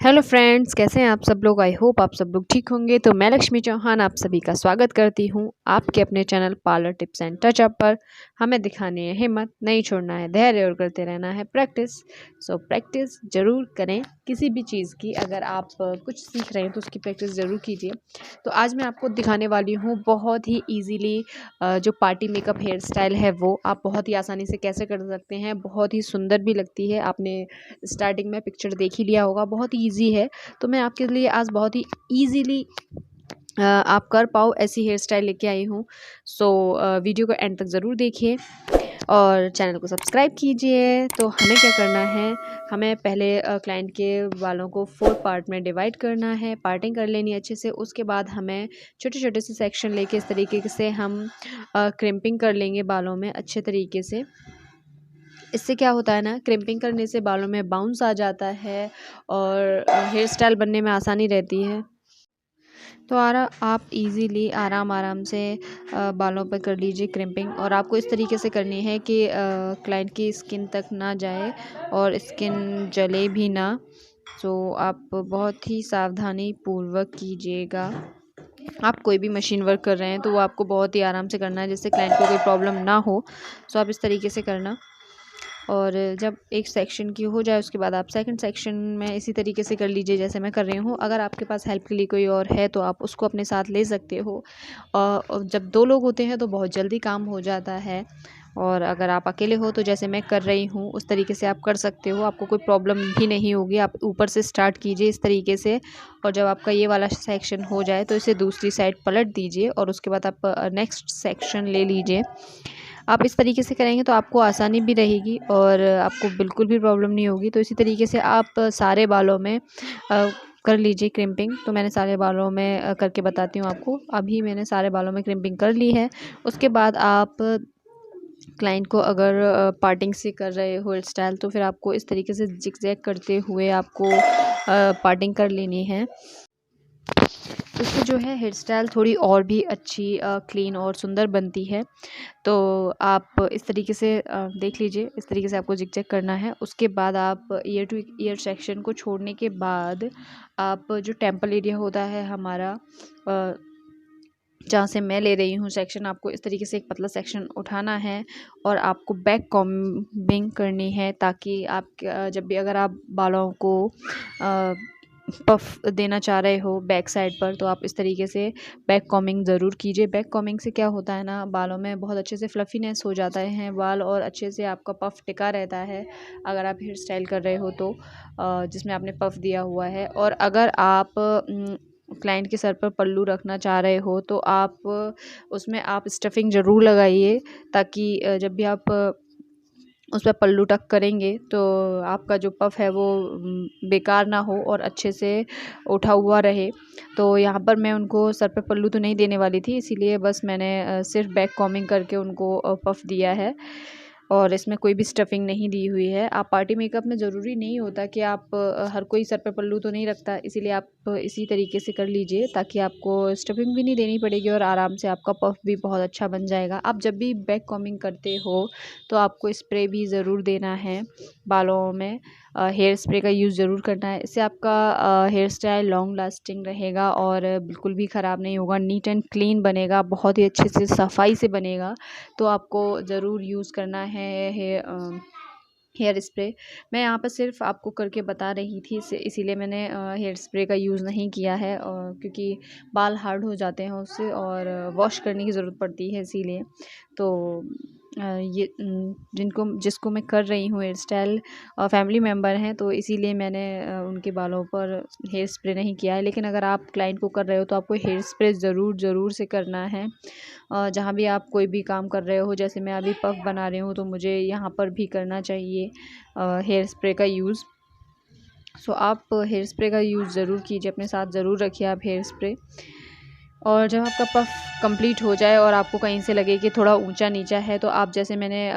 Hello friends, कैसे हैं आप सब लोग। आई होप आप सब लोग ठीक होंगे। तो मैं लक्ष्मी चौहान आप सभी का स्वागत करती हूं आपके अपने channel parlour tips and touch-up पर। हमें दिखानी है हिम्मत, नहीं छोड़ना है धैर्य और करते रहना है प्रैक्टिस। सो प्रैक्टिस ज़रूर करें किसी भी चीज़ की। अगर आप कुछ सीख रहे हैं तो उसकी प्रैक्टिस ज़रूर कीजिए। तो आज मैं आपको दिखाने वाली हूँ बहुत ही ईजीली जो पार्टी मेकअप हेयर स्टाइल है वो आप बहुत ही आसानी से कैसे कर सकते हैं। बहुत ही सुंदर भी लगती है। आपने स्टार्टिंग में पिक्चर देख ही लिया होगा, बहुत ही ईजी है। तो मैं आपके लिए आज बहुत ही ईजीली आप कर पाओ ऐसी हेयर स्टाइल लेके आई हूँ। सो वीडियो को एंड तक ज़रूर देखिए और चैनल को सब्सक्राइब कीजिए। तो हमें क्या करना है, हमें पहले क्लाइंट के बालों को 4 पार्ट में डिवाइड करना है, पार्टिंग कर लेनी है अच्छे से। उसके बाद हमें छोटे छोटे से सेक्शन लेके इस तरीके से हम क्रिम्पिंग कर लेंगे बालों में अच्छे तरीके से। इससे क्या होता है ना, क्रिम्पिंग करने से बालों में बाउंस आ जाता है और हेयर स्टाइल बनने में आसानी रहती है। तो आप इजीली आराम से बालों पर कर लीजिए क्रिम्पिंग। और आपको इस तरीके से करनी है कि क्लाइंट की स्किन तक ना जाए और स्किन जले भी ना। तो आप बहुत ही सावधानी पूर्वक कीजिएगा। आप कोई भी मशीन वर्क कर रहे हैं तो वो आपको बहुत ही आराम से करना है जिससे क्लाइंट को कोई प्रॉब्लम ना हो। सो आप इस तरीके से करना। और जब एक सेक्शन की हो जाए उसके बाद आप सेकंड सेक्शन में इसी तरीके से कर लीजिए जैसे मैं कर रही हूँ। अगर आपके पास हेल्प के लिए कोई और है तो आप उसको अपने साथ ले सकते हो। और जब 2 लोग होते हैं तो बहुत जल्दी काम हो जाता है। और अगर आप अकेले हो तो जैसे मैं कर रही हूँ उस तरीके से आप कर सकते हो। आपको कोई प्रॉब्लम भी नहीं होगी। आप ऊपर से स्टार्ट कीजिए इस तरीके से और जब आपका ये वाला सेक्शन हो जाए तो इसे दूसरी साइड पलट दीजिए और उसके बाद आप नेक्स्ट सेक्शन ले लीजिए। आप इस तरीके से करेंगे तो आपको आसानी भी रहेगी और आपको बिल्कुल भी प्रॉब्लम नहीं होगी। तो इसी तरीके से आप सारे बालों में कर लीजिए क्रिम्पिंग। तो मैंने सारे बालों में करके बताती हूँ आपको। अभी मैंने सारे बालों में क्रिम्पिंग कर ली है। उसके बाद आप क्लाइंट को अगर पार्टिंग से कर रहे हो हेयर स्टाइल तो फिर आपको इस तरीके से जिग-जैग करते हुए आपको पार्टिंग कर लेनी है। इससे जो है हेयर स्टाइल थोड़ी और भी अच्छी क्लीन और सुंदर बनती है। तो आप इस तरीके से देख लीजिए, इस तरीके से आपको जिग-जैग करना है। उसके बाद आप ईयर टू ईयर सेक्शन को छोड़ने के बाद आप जो टेम्पल एरिया होता है हमारा, जहाँ से मैं ले रही हूँ सेक्शन, आपको इस तरीके से एक पतला सेक्शन उठाना है और आपको बैक कॉम्बिंग करनी है ताकि आप जब भी अगर आप बालों को पफ देना चाह रहे हो बैक साइड पर तो आप इस तरीके से बैक कॉम्बिंग ज़रूर कीजिए। बैक कॉम्बिंग से क्या होता है ना, बालों में बहुत अच्छे से फ्लफीनेस हो जाता है बाल और अच्छे से आपका पफ टिका रहता है अगर आप हेयर स्टाइल कर रहे हो तो जिसमें आपने पफ दिया हुआ है। और अगर आप क्लाइंट के सर पर पल्लू रखना चाह रहे हो तो आप उसमें आप स्टफिंग ज़रूर लगाइए ताकि जब भी आप उस पे पल्लू टक करेंगे तो आपका जो पफ है वो बेकार ना हो और अच्छे से उठा हुआ रहे। तो यहाँ पर मैं उनको सर पे पल्लू तो नहीं देने वाली थी, इसीलिए बस मैंने सिर्फ बैक कॉम्बिंग करके उनको पफ दिया है और इसमें कोई भी स्टफिंग नहीं दी हुई है। आप पार्टी मेकअप में ज़रूरी नहीं होता कि आप हर कोई सर पे पल्लू तो नहीं रखता, इसीलिए आप इसी तरीके से कर लीजिए ताकि आपको स्टफिंग भी नहीं देनी पड़ेगी और आराम से आपका पफ भी बहुत अच्छा बन जाएगा। आप जब भी बैक कॉम्बिंग करते हो तो आपको स्प्रे भी ज़रूर देना है बालों में। हेयर स्प्रे का यूज़ ज़रूर करना है। इससे आपका हेयर स्टाइल लॉन्ग लास्टिंग रहेगा और बिल्कुल भी ख़राब नहीं होगा, नीट एंड क्लीन बनेगा, बहुत ही अच्छे से सफाई से बनेगा। तो आपको ज़रूर यूज़ करना है हेयर स्प्रे। मैं यहाँ पर सिर्फ आपको करके बता रही थी, इसीलिए मैंने हेयर स्प्रे का यूज़ नहीं किया है और क्योंकि बाल हार्ड हो जाते हैं उससे और वॉश करने की ज़रूरत पड़ती है इसीलिए। तो ये जिसको मैं कर रही हूँ हेयर स्टाइल फैमिली मेम्बर हैं तो इसीलिए मैंने उनके बालों पर हेयर स्प्रे नहीं किया है। लेकिन अगर आप क्लाइंट को कर रहे हो तो आपको हेयर स्प्रे ज़रूर से करना है। जहाँ भी आप कोई भी काम कर रहे हो, जैसे मैं अभी पफ बना रही हूँ तो मुझे यहाँ पर भी करना चाहिए हेयर स्प्रे का यूज़। सो आप हेयर स्प्रे का यूज़ ज़रूर कीजिए, अपने साथ ज़रूर रखिए आप हेयर स्प्रे। और जब आपका पफ कंप्लीट हो जाए और आपको कहीं से लगे कि थोड़ा ऊंचा नीचा है तो आप जैसे मैंने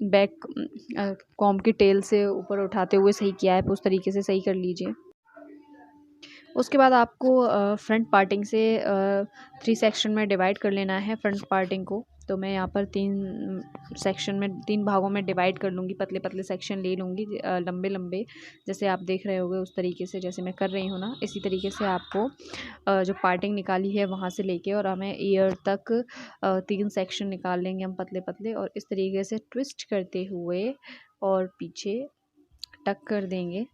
बैक कॉम्ब की टेल से ऊपर उठाते हुए सही किया है, उस तरीके से सही कर लीजिए। उसके बाद आपको फ्रंट पार्टिंग से 3 सेक्शन में डिवाइड कर लेना है फ्रंट पार्टिंग को। तो मैं यहाँ पर 3 सेक्शन में 3 भागों में डिवाइड कर लूँगी, पतले पतले सेक्शन ले लूँगी लंबे लंबे, जैसे आप देख रहे होगे उस तरीके से, जैसे मैं कर रही हूँ ना, इसी तरीके से आपको जो पार्टिंग निकाली है वहाँ से लेके और हमें ईयर तक 3 सेक्शन निकाल लेंगे हम पतले पतले, और इस तरीके से ट्विस्ट करते हुए और पीछे टक कर देंगे।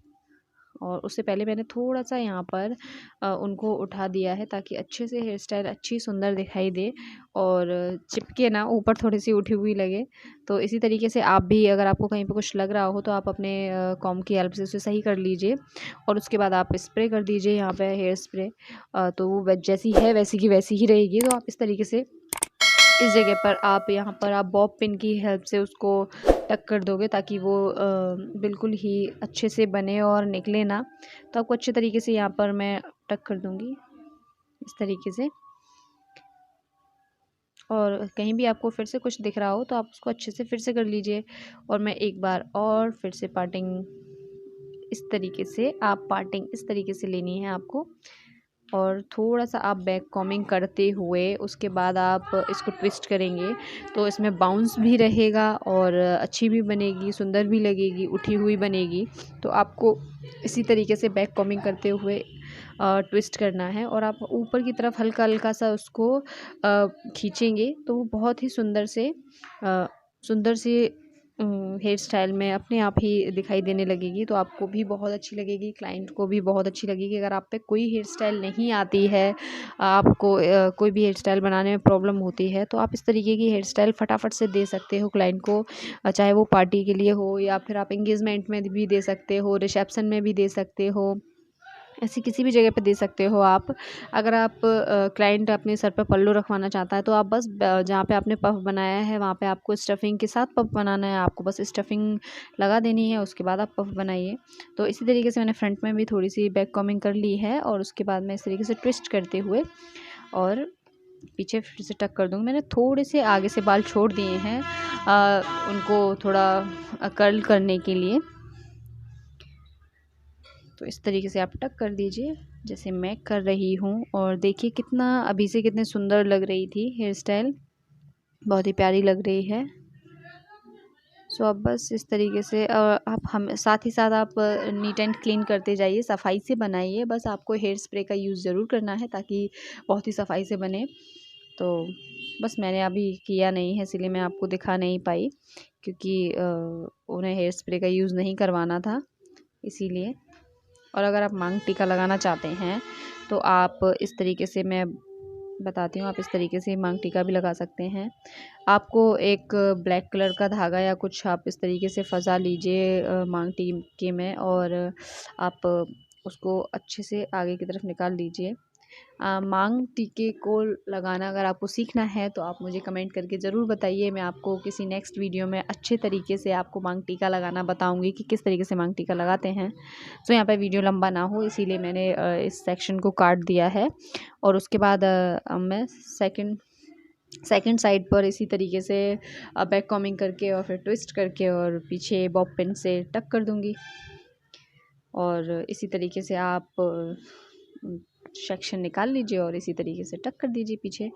और उससे पहले मैंने थोड़ा सा यहाँ पर उनको उठा दिया है ताकि अच्छे से हेयर स्टाइल अच्छी सुंदर दिखाई दे और चिपके ना, ऊपर थोड़ी सी उठी हुई लगे। तो इसी तरीके से आप भी, अगर आपको कहीं पे कुछ लग रहा हो तो आप अपने कॉम्ब की हेल्प से उसे सही कर लीजिए और उसके बाद आप स्प्रे कर दीजिए यहाँ पे हेयर स्प्रे। तो वो जैसी है वैसी की वैसी ही रहेगी। तो आप इस तरीके से इस जगह पर आप यहाँ पर आप बॉब पिन की हेल्प से उसको टक कर दोगे ताकि वो बिल्कुल ही अच्छे से बने और निकले ना। तो आपको अच्छे तरीके से यहाँ पर मैं टक कर दूँगी इस तरीके से। और कहीं भी आपको फिर से कुछ दिख रहा हो तो आप उसको अच्छे से फिर से कर लीजिए। और मैं एक बार और फिर से पार्टिंग इस तरीके से, आप पार्टिंग इस तरीके से लेनी है आपको और थोड़ा सा आप बैक कॉमिंग करते हुए उसके बाद आप इसको ट्विस्ट करेंगे तो इसमें बाउंस भी रहेगा और अच्छी भी बनेगी, सुंदर भी लगेगी, उठी हुई बनेगी। तो आपको इसी तरीके से बैक कॉमिंग करते हुए ट्विस्ट करना है और आप ऊपर की तरफ हल्का हल्का सा उसको खींचेंगे तो वो बहुत ही सुंदर सी हेयर स्टाइल में अपने आप ही दिखाई देने लगेगी। तो आपको भी बहुत अच्छी लगेगी, क्लाइंट को भी बहुत अच्छी लगेगी। अगर आप पे कोई हेयर स्टाइल नहीं आती है, आपको कोई भी हेयर स्टाइल बनाने में प्रॉब्लम होती है, तो आप इस तरीके की हेयर स्टाइल फटाफट से दे सकते हो क्लाइंट को। चाहे वो पार्टी के लिए हो या फिर आप एंगेजमेंट में भी दे सकते हो, रिसेप्शन में भी दे सकते हो, ऐसी किसी भी जगह पे दे सकते हो आप। अगर आप क्लाइंट अपने सर पे पल्लू रखवाना चाहता है तो आप बस जहाँ पे आपने पफ बनाया है वहाँ पे आपको स्टफिंग के साथ पफ बनाना है, आपको बस स्टफिंग लगा देनी है, उसके बाद आप पफ बनाइए। तो इसी तरीके से मैंने फ्रंट में भी थोड़ी सी बैक कॉमिंग कर ली है और उसके बाद मैं इस तरीके से ट्विस्ट करते हुए और पीछे फिर से टक कर दूँगी। मैंने थोड़े से आगे से बाल छोड़ दिए हैं उनको थोड़ा कर्ल करने के लिए। तो इस तरीके से आप टक कर दीजिए जैसे मैं कर रही हूँ और देखिए कितना अभी से कितने सुंदर लग रही थी हेयर स्टाइल, बहुत ही प्यारी लग रही है। सो अब बस इस तरीके से आप हम साथ ही साथ आप नीट एंड क्लीन करते जाइए, सफाई से बनाइए। बस आपको हेयर स्प्रे का यूज़ ज़रूर करना है ताकि बहुत ही सफाई से बने। तो बस मैंने अभी किया नहीं है इसलिए मैं आपको दिखा नहीं पाई, क्योंकि उन्हें हेयर स्प्रे का यूज़ नहीं करवाना था इसीलिए। और अगर आप मांग टीका लगाना चाहते हैं तो आप इस तरीके से, मैं बताती हूँ, आप इस तरीके से मांग टीका भी लगा सकते हैं। आपको एक ब्लैक कलर का धागा या कुछ आप इस तरीके से फंसा लीजिए मांग टीके में और आप उसको अच्छे से आगे की तरफ निकाल लीजिए। मांग टीके को लगाना अगर आपको सीखना है तो आप मुझे कमेंट करके ज़रूर बताइए। मैं आपको किसी नेक्स्ट वीडियो में अच्छे तरीके से आपको मांग टीका लगाना बताऊंगी कि किस तरीके से मांग टीका लगाते हैं। तो यहाँ पर वीडियो लंबा ना हो इसीलिए मैंने इस सेक्शन को काट दिया है और उसके बाद मैं सेकंड साइड पर इसी तरीके से बैक कॉमिंग करके और फिर ट्विस्ट करके और पीछे बॉब पिन से टक कर दूंगी। और इसी तरीके से आप सेक्शन निकाल लीजिए और इसी तरीके से टक कर दीजिए पीछे।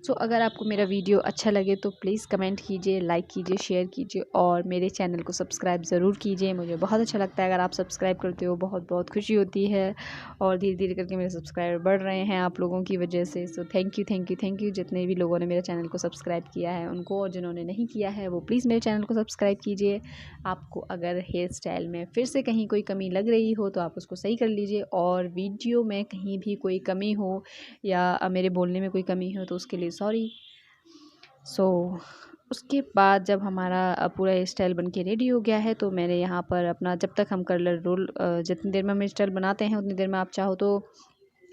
सो अगर आपको मेरा वीडियो अच्छा लगे तो प्लीज़ कमेंट कीजिए, लाइक कीजिए, शेयर कीजिए और मेरे चैनल को सब्सक्राइब ज़रूर कीजिए। मुझे बहुत अच्छा लगता है अगर आप सब्सक्राइब करते हो, बहुत बहुत खुशी होती है। और धीरे धीरे करके मेरे सब्सक्राइबर बढ़ रहे हैं आप लोगों की वजह से। So thank you thank you thank you जितने भी लोगों ने मेरे चैनल को सब्सक्राइब किया है उनको, और जिन्होंने नहीं किया है वो प्लीज़ मेरे चैनल को सब्सक्राइब कीजिए। आपको अगर हेयर स्टाइल में फिर से कहीं कोई कमी लग रही हो तो आप उसको सही कर लीजिए, और वीडियो में कहीं भी कोई कमी हो या मेरे बोलने में कोई कमी हो तो उसके लिए सॉरी। सो उसके बाद जब हमारा पूरा हेयर स्टाइल बन के रेडी हो गया है तो मैंने यहाँ पर अपना, जब तक हम कर्लर रोल जितनी देर में हम हेयर स्टाइल बनाते हैं उतनी देर में आप चाहो तो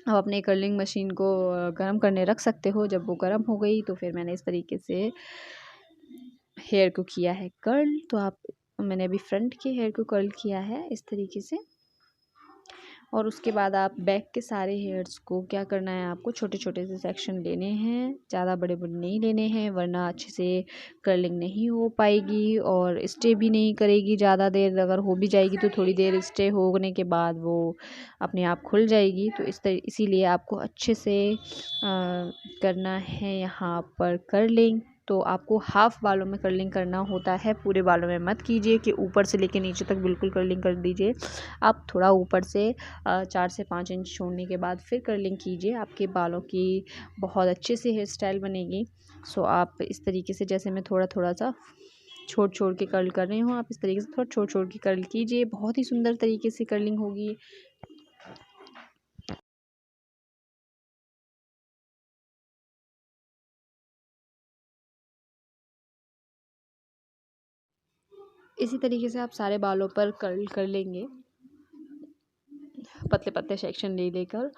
आप अपने कर्लिंग मशीन को गर्म करने रख सकते हो। जब वो गर्म हो गई तो फिर मैंने इस तरीके से हेयर को किया है कर्ल। तो आप, मैंने अभी फ्रंट के हेयर को कर्ल किया है इस तरीके से। और उसके बाद आप बैक के सारे हेयर्स को क्या करना है, आपको छोटे छोटे से सेक्शन लेने हैं, ज़्यादा बड़े बड़े नहीं लेने हैं, वरना अच्छे से कर्लिंग नहीं हो पाएगी और स्टे भी नहीं करेगी ज़्यादा देर। अगर हो भी जाएगी तो थोड़ी देर स्टे होने के बाद वो अपने आप खुल जाएगी। तो इसीलिए आपको अच्छे से करना है यहाँ पर कर्लिंग। तो आपको हाफ़ बालों में कर्लिंग करना होता है, पूरे बालों में मत कीजिए कि ऊपर से लेके नीचे तक बिल्कुल कर्लिंग कर दीजिए। आप थोड़ा ऊपर से 4 से 5 इंच छोड़ने के बाद फिर कर्लिंग कीजिए, आपके बालों की बहुत अच्छे से हेयर स्टाइल बनेगी। सो आप इस तरीके से, जैसे मैं थोड़ा थोड़ा सा छोड़ छोड़ के कर्ल कर रही हूँ, आप इस तरीके से थोड़ा छोड़ छोड़ के कर्ल कीजिए, बहुत ही सुंदर तरीके से कर्लिंग होगी। इसी तरीके से आप सारे बालों पर कर्ल कर लेंगे, पतले पतले सेक्शन ले लेकर।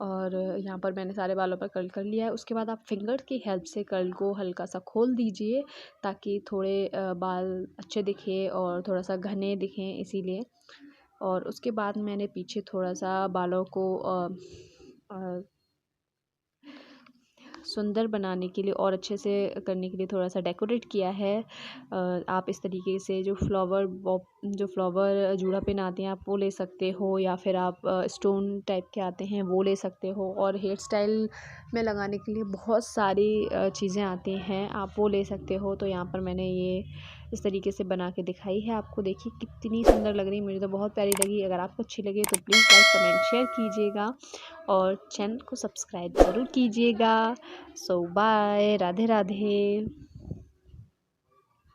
और यहाँ पर मैंने सारे बालों पर कर्ल कर लिया है। उसके बाद आप फिंगर की हेल्प से कर्ल को हल्का सा खोल दीजिए, ताकि थोड़े बाल अच्छे दिखे और थोड़ा सा घने दिखें, इसीलिए। और उसके बाद मैंने पीछे थोड़ा सा बालों को सुंदर बनाने के लिए और अच्छे से करने के लिए थोड़ा सा डेकोरेट किया है। आप इस तरीके से जो फ्लावर जूड़ा पिन आते हैं आप वो ले सकते हो, या फिर आप स्टोन टाइप के आते हैं वो ले सकते हो। और हेयर स्टाइल में लगाने के लिए बहुत सारी चीज़ें आती हैं, आप वो ले सकते हो। तो यहाँ पर मैंने ये इस तरीके से बना के दिखाई है आपको। देखिए कितनी सुंदर लग रही है, मुझे तो बहुत प्यारी लगी। अगर आपको अच्छी लगे तो प्लीज़ लाइक कमेंट शेयर कीजिएगा और चैनल को सब्सक्राइब ज़रूर कीजिएगा। सो बाय, राधे राधे।